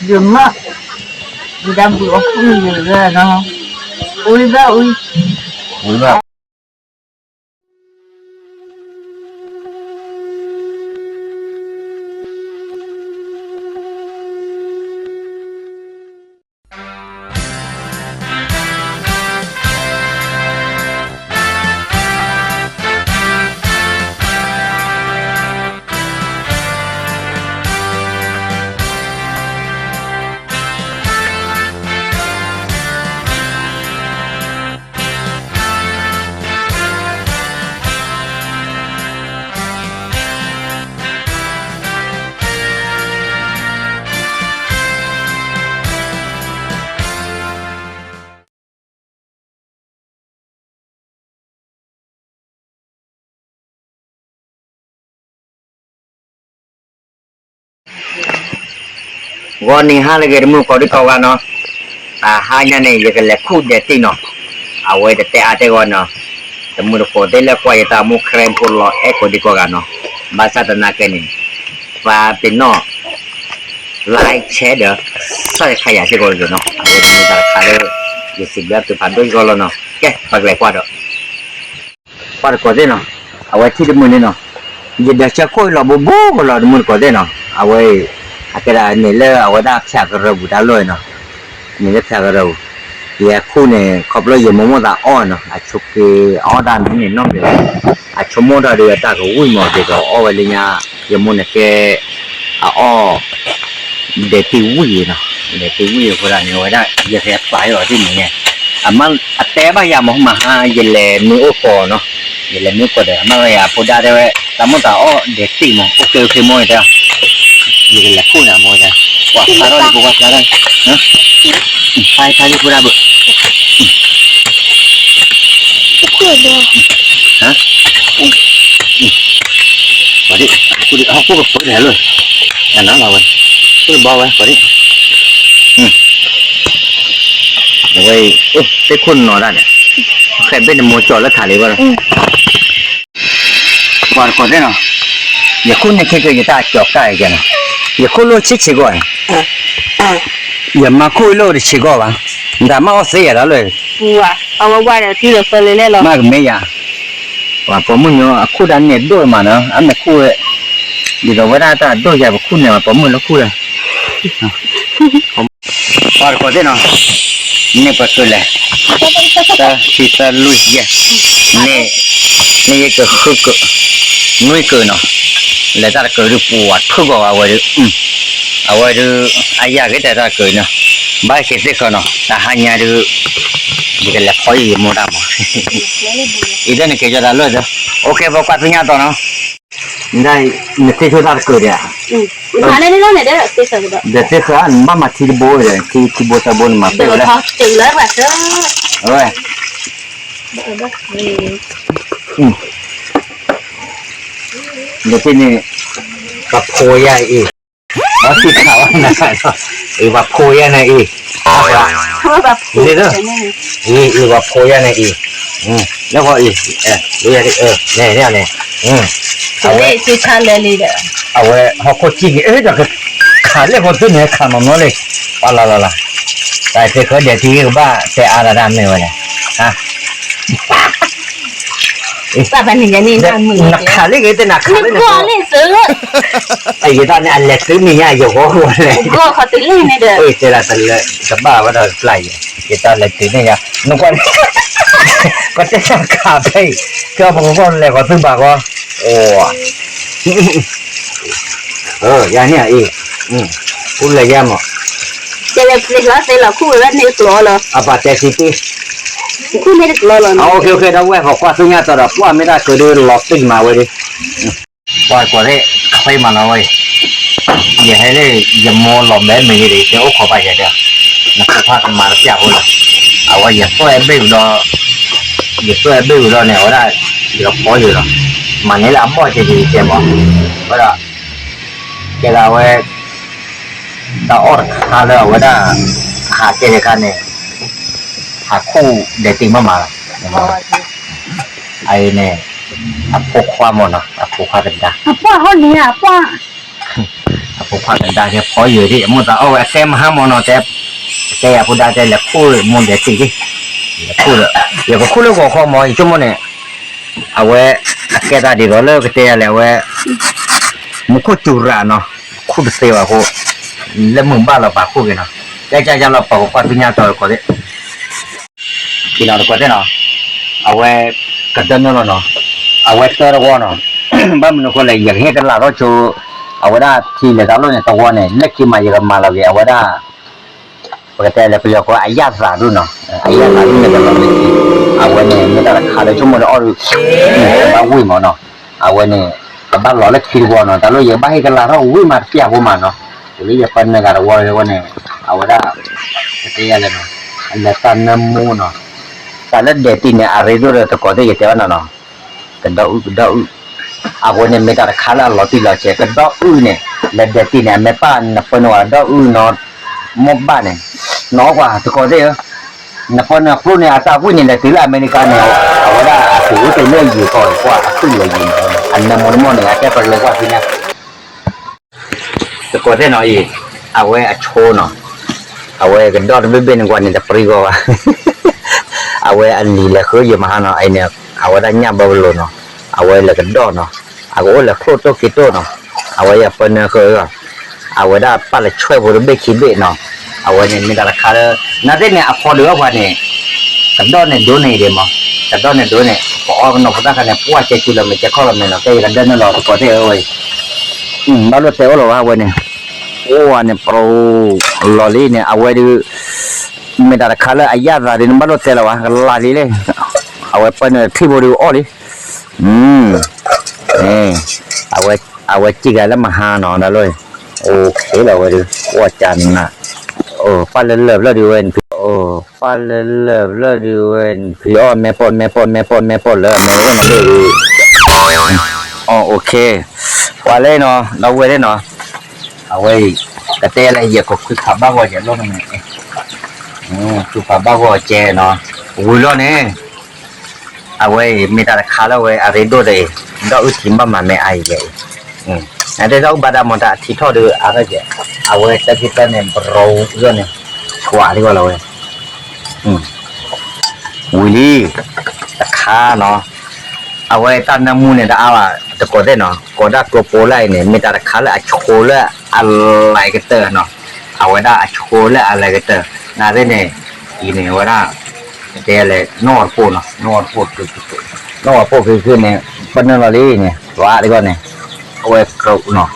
Cuma udah blok juga no. Udah. Warning hal lagi demu kau di kawan no. Hanya ni je kalau ku deti no. Awal deti ada kawan no. Temu kau dela kau yang tamu krem pulo kau di kawan no. Bahasa tenaga ni. Pino like share dah. Saya kaya si kau tu no. Awal demu dah kalau disiblah tu pandu kau no. Ke pakai kau do. Pada kau no. Awal ti demu ni no. Jadi cakap lah bobo kalau demu kau no. Awal akhirnya ni le awak dah siap kerja dah loy no, ni le siap kerja. Dia aku ni kalau yang mau dah on no, acuk ke on dah ni no dia, acuk mau dah dia tak kau mau dia kau awalnya yang mau nak ke dia tiwi no, dia tiwi kau dah ni awak dah dia siap bayar di ni. Amal tapi yang mau mah jele ni uko no, jele ni uko deh. Amal ya pada dia, tamu tak dia tiwi mo, oke mau dia. Ini lah kuna mau dah. Wah, taruh di bawah sekarang. Hai pura bu. Hah? Bari, aku berpikir hello. Jangan lawan. Tu bawa bari. Vậy, cái khuôn nó ra này. Cái bên này mua trò là thả lấy vào. Còn có thế nào? Giờ khuôn này khi người ta chọc cái kìa nào. Giờ khuôn lô chỉ gọi. Giờ mà khuôn lô thì chỉ gọi vào. Đã mà xe đó rồi. Wow, ông qua là tiêu được phân lên rồi. Mà cái mấy à? Và có một nhiều khuôn ăn nhẹ đôi mà nó ăn được khuôn. Giờ đó với ta đôi dài một khuôn này mà có một nó khuôn này. Còn có thế nào? Ini betul lah. Kita lui je. Ni ke nui ke no. Letak ke rupuat tu bawa awal. Awal tu ayah kita tak ke no. Baik kita ke no. Tak hanya tu jika lepoi mudah mo. Itu ni kerja dah lalu. Okey, bawa punya tu no. Ndai mesti sudah ke dia. Mana ni mana dia kisah tu? Dia kisah mama tibo je, tibo sabun mama. Betul. Celah bahasa. Oi. Jadi ni bapoya i. Masih kawan nak kan? Bapoya na i. Apa? Ini tu. I bapoya na i. Lepas i. Ni. Awak tu cakap ni dah. Awak aku cik dah ke kali kau tu ni kamu nolak. Alah. Tapi kau dia tiga bah saya ada ramai mana. Apa ni jadi ni? Nak kali kita nak kali. Kau ni ser. Kita ni alat tu ni ya yo kau boleh. Kau kata ni dah. Saya sebab ada fly. Kita alat tu ni ya. Nampak. Kau cakap kapai. Kau bukan le kau tu bawa. Yang ni pula jam. Jadi pergi saya laku orang ni keluar lah. Apa cakap? Aku ni keluar lah. Okey, dah buat. Kau kuasanya tu dah. Puan mereka kerja lock tu mahu ni. Puan korek kapai mana wei? Ye hele ye mau lomba megi ni. Saya kau bayar dia. Nak cepat mana siapa pula? Awak ye soal beli dah ni orang dia kau je lah. Mana lah apa jadi siapa? Orang kita awak tak orang kalau awak dah hati dekat ni. Aku dating mama. Air ni aku kuat mana? Aku kuat rendah. Apa hal ni apa? Aku ผู้พัฒนาเนี่ยพออยู่ที่มุดเอาแต่มาหาหมอนแต่ผู้ได้แต่ละคู่มุนเด็ดจริงที่คู่เลยอย่าก็คู่เลยก็ข้อมออีกชั่วโมงเนี่ยเอาไว้แกได้ดีก็เลิกแต่แล้วไว้มุขจุราเนาะคู่เสียวคู่แล้วมึงบ้านเราปากคู่กันเนาะแต่จะเราปากความปัญญาต่อก็ได้ที่เราก็ได้เนาะเอาไว้กระเด็นเนาะเอาไว้เตอร์วอเนาะบ้านมันก็เลยอยากให้กันละเราชูเอาไว้ได้ที่เหลือเราเนี่ยตัวเนี่ยเล็กที่มาอย่างมาเราเนี่ยเอาไว้ได้ปกติแล้วไปก็อายาสารุเนาะอายาสารุเนี่ยก็เราเนี่ยเอาไว้เนี่ยไม่ได้ขาดเลยชั่วโมงละบ้านวิ่งมาเนาะเอาไว้เนี่ยบ้านเราเล็กที่วอเนาะแต่เราอย่าบ้าให้กันละเราวิ่งมาเที่ยวพวกมันเนาะหรืออย่าเป็นกันวอเลยวันเนี่ยเอาไว้ได้แต่ยังไงเนาะอันนี้ตอนน้ำมูเนาะแต่ละเด็ดที่เนี่ยอะไรด้วยแต่ก็ได้ยังเท่านั้นเนาะกันดาวอาวันนี้ไม่ได้ขายแล้วที่เราเช็คกันดาวเนี่ยและเด็ดที่เนี่ยไม่ป้านนับเป็นว่าดาวนอมบบ้านเนี่ยนอกว่าทุกคนเดียวนับเป็นพวกเนี่ยอาซาพวกเนี่ยที่อเมริกาเนี่ยเอาไว้ได้ถือเป็นเรื่องอยู่ก่อนกว่าขึ้นเลยยิงอันนั้นมันเนี่ยแค่เป็นเรื่องว่าที่เนี่ยทุกคนเดียวหน่อยเอาไว้โชว์เนาะเอาไว้กันดาวไม่เป็นกว่าเนี่ยจะปริโกะเอาไว้อันนี้แหละคืออยู่มาหาเนาะไอเนี่ยเอาไว้ได้เนี่ยบาบโลเนาะเอาไว้แล้วกันดอเนาะเอาไว้แล้วโคตรโตกิโตเนาะเอาไว้เป็นคือเอาไว้ได้ปั้นเลยช่วยบริเวณคิดเบเนาะเอาไว้เนี่ยไม่ได้ราคาเลยนั่นเนี่ยพอเหลือวันเนี่ยกันดอเนี่ยดูเนี่ยเดี๋ยวมั้งกันดอเนี่ยดูเนี่ยพอเอาเนาะพอได้กันเนี่ยว่าจะกิโลเมตรจะข้อละเมตรเนาะแต่กันเดินนั่นเราก็ได้เอาไว้บ้านเราเสียวหรอวะวันเนี่ยโอ้วันเนี่ยโปรลอรี่เนี่ยเอาไว้ดูไม่ได้ราคาเลยอายาอะไรนี่บ้านเราเสียวหรอวะลาลีเลยเอาไว้เป็นที่บริวารนี่เอาไว้จิกแล้วมาหาหนอนนะเลยโอเคเราไปดูว่าจันนะโอ้ฟันเลิฟแล้วดูเว้นโอ้ฟันเลิฟแล้วดูเว้นพี่อ้อแม่ปนเลยแม่ก็มาดูอ๋อโอเคว่าเลยเนาะเราไว้ได้เนาะเอาไว้แต่เตะอะไรเยอะก็คือขับบ้าว่าจะลงนี่คือขับบ้าว่าเจเนาะวุ้ยล้อเนี่ยเอาไว้มีแต่ขาแล้วไว้อะไรดูเลยเราอุทิมบ้ามันไม่ไอเลยนั่นแต่เราบัดมันที่ทอดดูอะไรเจ้เอาไว้แต่ที่เป็นเนี่ยโปรเรื่องเนี่ยชัวร์ดีกว่าเราเว้ยวิลี่ขาเนาะเอาไว้ตอนน้ำมูเนี่ยเอาจะกดได้เนาะกดได้กลัวโปรไลเนี่ยมีแต่ขาแล้วโชว์แล้วอะไรก็เตอเนาะเอาไว้ได้โชว์แล้วอะไรก็เตอนั่นเนี่ยอีเนี่ยว่าได้เดี๋ยวเลยนอดปูเนาะนอดปูคือเนี่ยเป็นอะไรเนี่ยว่าดีกว่าเนี่ยเอาไว้กรุเนาะ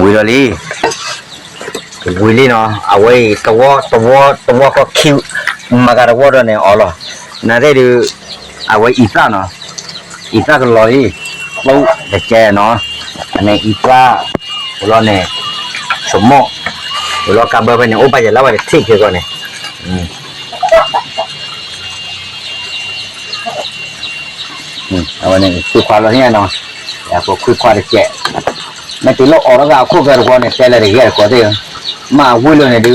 วิลลี่เนาะเอาไว้ตัวก็คิวมาการวัวเนี่ยอ๋อเหรอนั่นได้ดูเอาไว้อีซ่าเนาะอีซ่าก็ลอยเราเด็กแก่เนาะอันนี้อีซ่าเราเนี่ยสมมติเรากำเบอร์ไปเนี่ยโอ้ไปจะเล่าไปที่คือก่อนเนี่ยเอาวันนี้คือความเราเนี่ยเนาะอยากคุยความเด็กไม่ติดโลกออกแล้วก็คู่กันคนเนี่ยแต่ละเรื่องก็ได้มาวุ่นเลยเนี่ยดู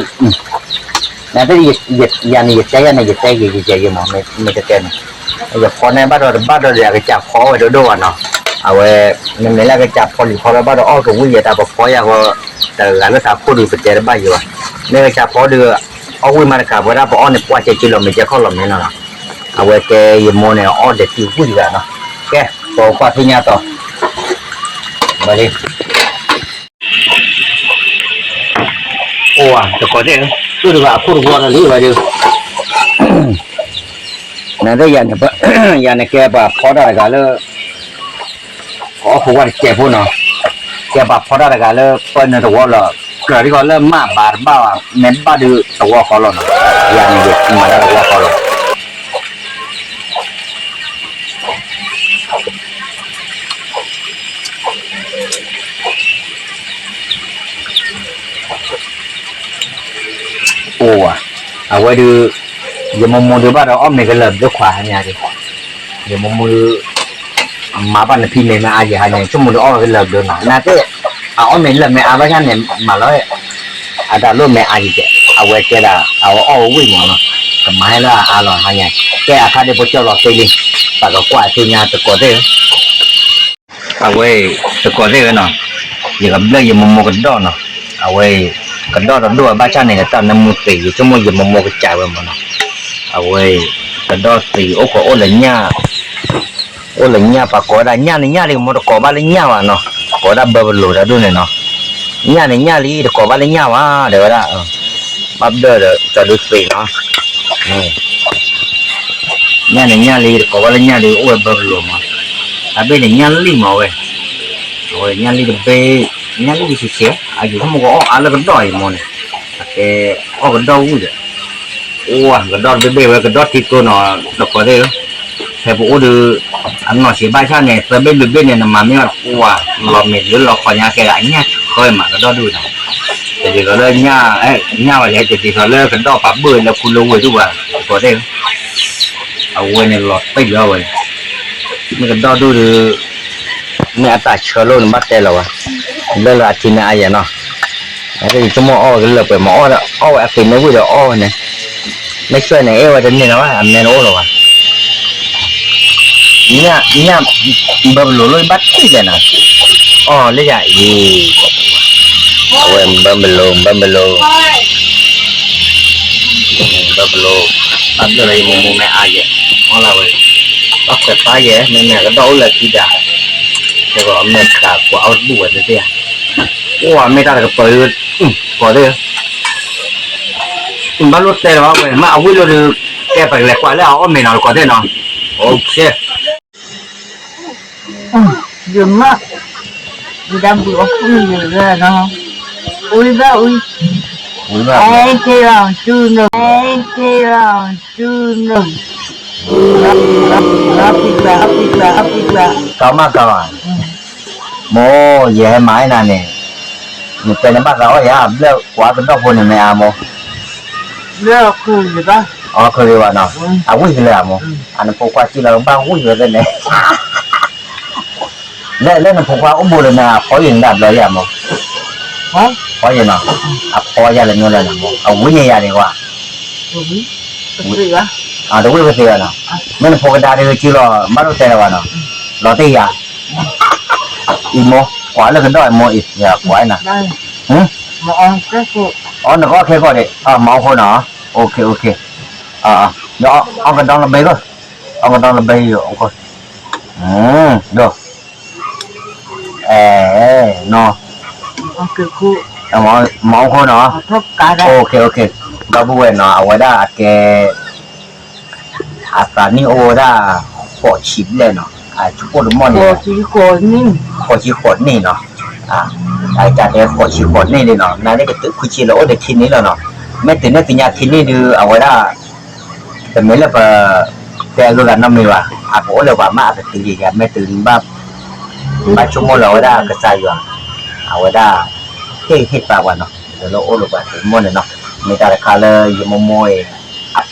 นั่นที่ยัดใจมั้งไม่จะเกินอย่าพอในบ้านเราอยากจะจับพอไว้ดูเนาะเอาไว้ในแรกก็จับพอหรือพอแล้วบ้านเราอ้อกับวุ่นอย่าแต่พออยากว่าแต่หลังก็สับคู่ดูไปเจอบ้านอยู่เนี่ยจับพอดูเอาวุ่นมากับเวลาพออ้อเนี่ยว่าจะกิโลเมตรจะเข้าลมเนี่ยเนาะเอาไว้แกยังโมเนี่ยอ้อเด็ดที่วุ่นกันเนาะแกตัวกว่าที่เนี่ยต่อมาดิโอ้จะกดได้ดูดีกว่าพูดว่าอะไรไปดูนั่นได้ยันแบบยันแกแบบพอได้กันเลยขอพูดว่าแกพูดเนาะแกแบบพอได้กันเลยเป็นตัวละเกิดที่เขาเริ่มมาบาดบ้าเน้นบ้าดูตัวเขาหรอกยันเด็กมาได้ตัวเขาหรอกโอ้เอาไว้ดูอย่ามองดูบ้านเราอ้อมเนี่ยก็เริ่มด้วยขวาเนี่ยดิอย่ามองดูมาบ้านพี่เนี่ยมาอาจจะหายเนี่ยชั่วโมงอ้อมก็เริ่มเดินหน่อยน่าจะอ้อมเนี่ยเริ่มไม่อาบ้านเนี่ยมาแล้วอาจจะเริ่มไม่อาจจะเอาไว้แกละเอาอ้อวิ่งมาเนาะทำไมล่ะอาหล่อหายเนี่ยแกอาคาเดปเจ้าหล่อเซลิปากก็กว่าที่งานตะโกนได้เอาไว้ตะโกนได้เนาะ กับเรื่องยังโมกันดอเนาะเอาไว้กันดอตัวบ้านชาเนี่ยตอนนั้นมือตีชั่วโมงยังโมกันจ่ายไว้หมดเนาะเอาไว้กันดอตีโอ้ก็โอ้เลยเนี่ยปากกอได้เนี่ยเลยมันก็บ้านเลยเนี่ยวะเนาะกอได้เบอร์โหลดดูเนี่ยเนาะเนี่ยเลยก็บ้านเลยเนี่ยวะเดี๋ยวละบับเดอร์จะดูสิเนาะเนี่ยเลยก็บ้านเลยเนี่ยเลยโอ้เบอร์โหลดมาแต่เป็นเนี่ยเลยมาเว้ยโอ้ยเนี่ยเลยเนี่ยเลยสิเสียอายุเขาบอกว่าอะไรกันดอยมันแต่กันดอยอุ้ยโอ้กันดอยเบ้ๆกันดอยที่ตัวเนาะแล้วก็เด้อแต่พวกดูอันนอสีบ้านชาเนี่ยแต่เบ้ๆเนี่ยมันไม่ว่าว่าเราเม็ดหรือเราขอเนี่ยแกอะไรเนี่ยเคยมากันดอยดูนะแต่เดี๋ยวเลยเนี่ยว่าจะติดเขาเลยกันดอยปั๊บเบื่อแล้วคุณรู้ไว้ทุกวันก็เด้อเอาไว้ในหลอดไปเยอะเว้ยมันกันดอยดูไม่อัตราเชื้อโรคมันแต่ละวะเรื่องอาทิตย์นี้อะไรเนาะแต่ที่ชั่วโมงอ้อก็เลยไปหมอแล้วอ้ออาทิตย์นี้กูจะอ้อเนี่ยไม่ช่วยไหนเอวจะเนี่ยนะวะอันนี้โอ้หรอวะเนี่ยแบบหลุดเลยบัดที่เลยนะอ้อเลยจ้ะอีเอาเว้ยบัมเบลบัดเลยมุมไม่อายเอาละเว้ยบัดแต่ตายแม่ก็โดนเลยทีเดียวแต่ก็แม่ขากูเอาดูดเลย 哇，没打那个包，搞的，把路带了喂，妈为了的改白来挂了，我没拿搞的呢。OK。dừng á, đi đâm bữa không gì ra nó, ui ba ui, ai kêu lòng chưa nừng, Có mà có, mô về mãi nè nè, mình tên nó bắt đầu ya, bây quá tấn đau này mày à mô, bây khu gì đó, cứ đi vào nào, vui gì là mô, anh phụ qua chỉ là bao vui rồi đây này, lên là phụ qua cũng mua được nè, có gì đặt rồi ya mô, có gì nào, có gì là như này mô, vui gì vậy qua, đúng cái gì nào, mình phụ cái đá thì chỉ là bắt đầu tên là vào nào, lo tí à. Imo, quả là cái đó mua ít, dạ quả nè. mà ăn cái phụ, nó có cái gọi đấy, máu thôi nó, ok, đó, ông cái đó là bấy rồi, ông cái đó là bấy rồi, ok, được, no, ăn cái phụ, máu thôi nó, thấp cá đây, ok, đó bữa nó ở ngoài đó cái, ni ô đó, bỏ chìm lên nó. Chú cô đúng không? Cô chỉ khuẩn này nó, đại gia để cô chỉ khuẩn này nó, này cái tự quy chế lỗ để thiên này là nó, mấy từ này từ nhà thiên này đưa ở ngoài đó, từ mấy là về luôn là 50 à, bố là bà mẹ từ gì cả, mấy từ ba chung môn là ở đó cái sai rồi, ở ngoài đó hết vào nó, rồi lỗ là bà từ môn này nó, người ta là color gì môi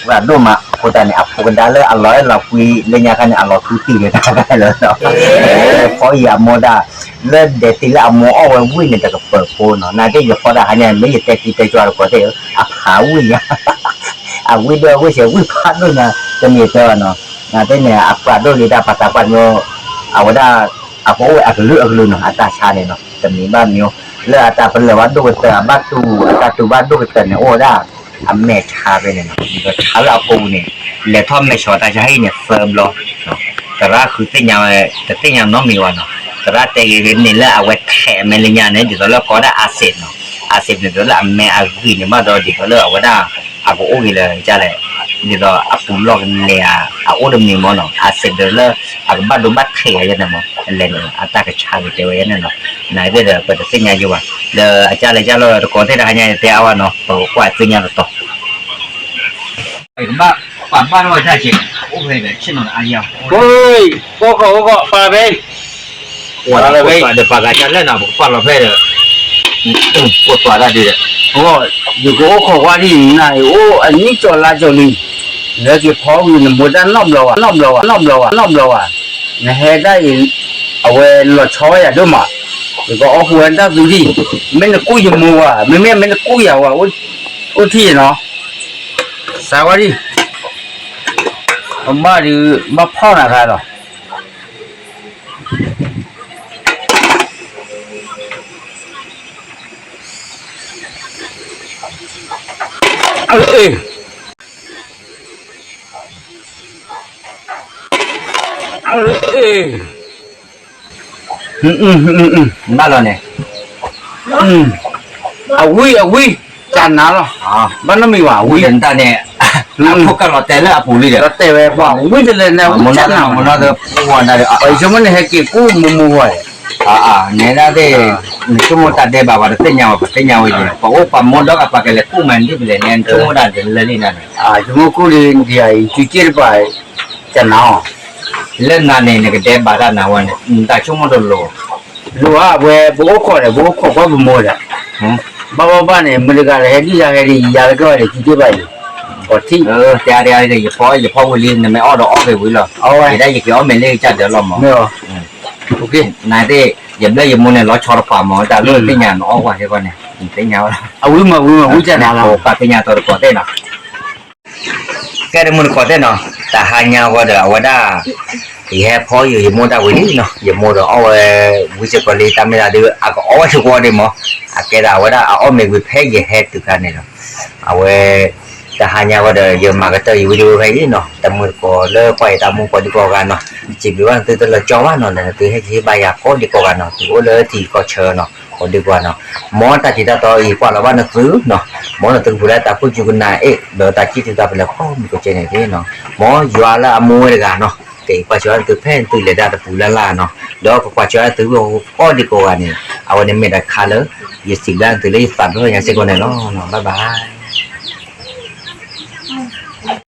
và đúng mà cô ta này áp phụ đá lên ăn nói là quy lên nhà cái này ăn nói cứ tì người ta cái lớn đó có gì mua đa lên để tì là mua ở quy người ta gặp bờ cô nó này cái giờ có đa này mấy giờ tì tì cho có thể áp khá quy nhá quy đưa quy sẽ quy phát luôn nè cho nhiều cho nó là cái này áp phát đôi người ta phát phát nhau ở đó áp phụ áp lưỡng nó ta cha này nó tầmนี้บ้านnhau lên ta phần là bắt đôi tờ bắt tu bắt đôi tờ này ô đaแม่ชาไปเนี่ยก็ชาเราปูเนี่ยแล้วถ้าไม่ชอตาจะให้เนี่ยเฟิร์มรอแต่ละคือเส้นยาวแต่เส้นยาวน้องมีวันเนาะแต่ละแต่เห็นนี่แล้วเอาไว้แถมอะไรเงี้ยเนี่ยเดี๋ยวเราก็ได้อาเซนเนาะอาเซนเนี่ยเดี๋ยวเราแม่อาวีเนี่ยมาดอดีก็เลยเอาไว้ได้เอาโอ้ยเลยจ้าเลยเดี๋ยวเราเอาปูลอกเนี่ยเอาโอ้ดมนี่มั้งเนาะอาเซนเดี๋ยวเราเอาบ้านดูบ้านเทียยังไงมั้งอะไรเนี่ยอาตากระชากเดี๋ยวยังไงเนาะไหนเดี๋ยวเปิดเส้นยาวอยู่ว่ะเดี๋ยวอาจารย์เลยจ้าเราก่อนที่จะให้เนี่ยเดี๋ยวเอาเนาะเปิดกว่าเส้นยาวต่อบ้านว่าจะเจ็บโอ้ยแบบเช่นนั้นอะไรอ่ะโอ้ยโอ้ก็ปลาไปปลาไปเดี๋ยวปลากระชันเล่นอ่ะปลาเราไปเลยปวดปลาได้ดีเลยโอ้อยู่ก็โอ้ว่าที่ไหนโอ้อันนี้จอละจอนี่แล้วจะพออยู่ในหมู่ด้านล้อมเราอ่ะนะเฮ็ดได้เอาไว้หลอดช้อยอ่ะด้วยมั้ยก็เอาหัวได้ดูดิไม่ได้กู้ยมัวอ่ะไม่ได้กู้ยาวอ่ะโอ้ที่เนาะสวัสดีมาดิมาพ่อหน้าใครหรอ บ้านเราเนี่ยจันนะหรอบ้านเรามีว่า วิญญาณเนี่ยพวกกันเราแต่ละผู้ลีเดียว แต่เว้ยว่าวิ่งจะเล่นนะ มัน จั น่าน มันน่าจะพวนได้ ไอ้ชั่วโมงนี้ให้กี่กู้มัวเนี่ยนะเด้ชั่วโมงตัดเด้บ่าวเต้นยาวเต้นยาวเลยเพราะว่าปั๊มมดอกปากเลยกู้มันที่เป็นเนี่ยชั่วโมงตัดเลยนี่นั่น ชั่วโมงกู้ดีดีไอ้จุดเจ็ดไปจันนะ เล่นนั่นเนี่ยก็เด้บ่าวน่ะวันเนี่ยแต่ชั่วโมงตัวโล รู้ว่าเว้ยบุกเข้าเลยบุกเข้าก็มัวเลยบ้าเนี่ยมันก็เลยให้ดียาก็เลยจุดเจ็ดไปพอที่แต่อะไรอย่าพอวิลินไม่อ้อดอกเลยวิลเอาไว้ได้อย่าเกี่ยวไม่เล่จัดเดี๋ยวเราหมอ ไม่หรอโอเคน ายได้อย่าเล่อย่ามัวเนี่ยล้อชอร์ปาหมอแต่เรื่องเป็นอย่างอ้อกว่าใช่ป่ะเนี่ยเป็นอย่างละ เอาวิ่งมาจันนะเรา ปาเป็นอย่างตัวก่อเต้นอ่ะแกได้มันก่อเต้นเนาะแต่หางานว่าเดี๋ยวว่าได้ที่ให้พออยู่อย่ามัวได้วิลิเนาะอย่ามัวเดี๋ยวเอาวิจิตรลีตามไม่ได้เดี๋ยวก็เอาไว้ชัวร์ได้หมอแกได้ว่าได้เอาไม่วิเพย์อย่าเฮ็ดตัวกันเนี่ยเนาะเอาไว้แต่หางานว่าเดี๋ยวอย่ามาก็เตยวิดีโอไปนี่เนาะแต่มือก็เลิกไปตามมือก็ดีกว่ากันเนาะจีบว่าตัวเราจ้าว่าเนาะเนี่ยตัวให้ที่ใบยาก็ดีกว่ากันเนาะตัวเลยที่ก็เชิญเนาะก็ดีกว่าเนาะหมอตาที่ตาต่ออีกว่าเราว่านักซื้อเนาะหมอนักตื่นผู้ใดตาพูดจุกันนาเดี๋ยวตาคิดถึงตาไปแล้วก็มีก็เจนอย่างนี้เนาะหมอยัวละมวยเลยกันเนาะแต่กว่าจะตื่นแพ้ตื่นเลยได้แต่ผู้ละเนาะเดี๋ยวกว่าจะตื่นก็ดีกว่ากันเนี่ยเอาวันนี้ไม่ได้ค่าเลยอย่าสิ่งแรกตื่นเลยฝันด้วยอย่างเช่นคนไหนเนาะบ๊ายบาย